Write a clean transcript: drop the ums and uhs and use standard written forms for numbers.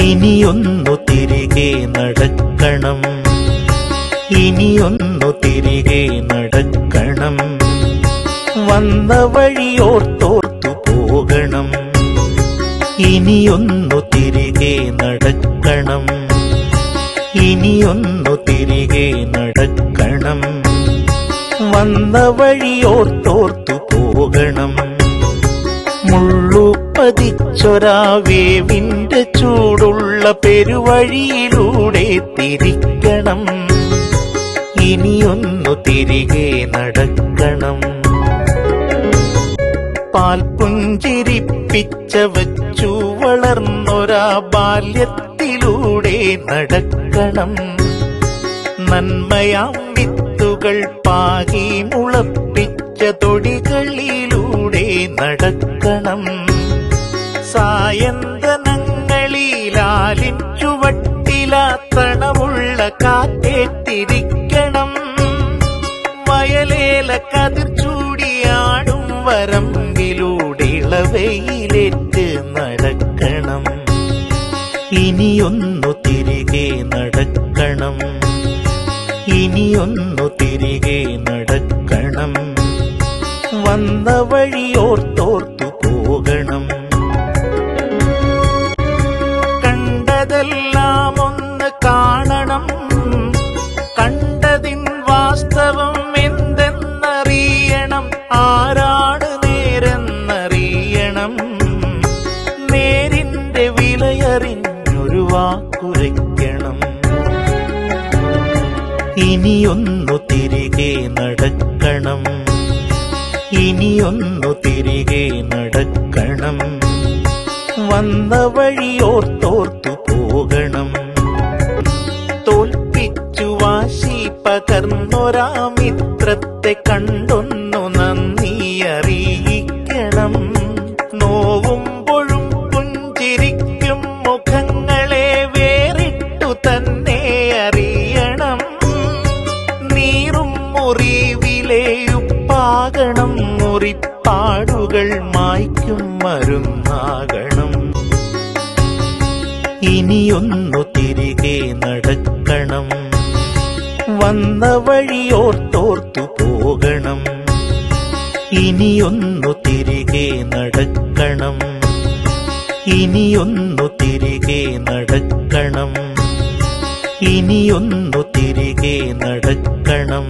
ഇനിയൊന്നു തിരികെ നടക്കണം, ഇനിയൊന്നു തിരികെ നടക്കണം. വന്ന വഴിയോർത്തോർത്തു പോകണം. ഇനിയൊന്നു തിരികെ നടക്കണം, ഇനിയൊന്നു തിരികെ നടക്കണം. വന്ന വഴിയോർത്തോർത്തു പോകണം. മുള്ളുപതിച്ചൊരാവേവിന്റെ ചൂടുള്ള പെരുവഴിയിലൂടെ തിരിക്കണം. ഇനിയൊന്നു തിരികെ നടക്കണം. പാൽപുഞ്ചിരിപ്പിച്ച വച്ചു വളർന്നൊരാ ബാല്യത്തിലൂടെ നടക്കണം. നന്മയാം വിത്തുകൾ പാകി മുളപ്പിച്ച തൊടികളിലൂടെ നടക്കണം. സായന്തനങ്ങളിലാലിൻ ചുവട്ടിലാത്തണമുള്ള കാറ്റേറ്റിരിക്കണം. വയലേല കതിർ ചൂടിയാടും വരമ്പിലൂടെ ഇളവയിലേറ്റ് നടക്കണം. ഇനിയൊന്നു തിരികെ നടക്കണം, ഇനിയൊന്നു തിരികെ നടക്കണം. വന്ന വഴിയോർത്തോർത്തു പോകണം. കണ്ടതെല്ലാം ഒന്ന് കാണണം, കണ്ടതിൻ വാസ്തവം എന്തെന്നറിയണം. ആരാണ് നേരെന്നറിയണം. നേരിന്റെ വിലയറിഞ്ഞൊരു വാക്കുരയ്ക്കണം. ഇനിയൊന്നു തിരികെ നടക്കണം, ഇനിയൊന്നു തിരികെ നടക്കണം. വന്ന വഴിയോർത്തോർത്തു പോകണം. തോൽപ്പിച്ചു വാശി പകർന്നൊരാ മിത്രത്തെ കണ്ടൊന്നു നന്ദി അറിയിക്കണം. നോവുമ്പോഴും പുഞ്ചിരിക്കും മുഖങ്ങളെ വേറിട്ടു തന്നെ അറിയണം. നീറും മുറിവിലെയുപ്പാകണം, മുറിപ്പാടുകൾ മായ്ക്കും മരുന്നാകണം. ഇനിയൊന്നു തിരികെ നടക്കണം. വന്ന വഴിയോർത്തോർത്തു പോകണം. ഇനിയൊന്നു തിരികെ നടക്കണം, ഇനിയൊന്നു തിരികെ നടക്കണം. ഇനിയൊന്നു തിരികെ നടക്കണം.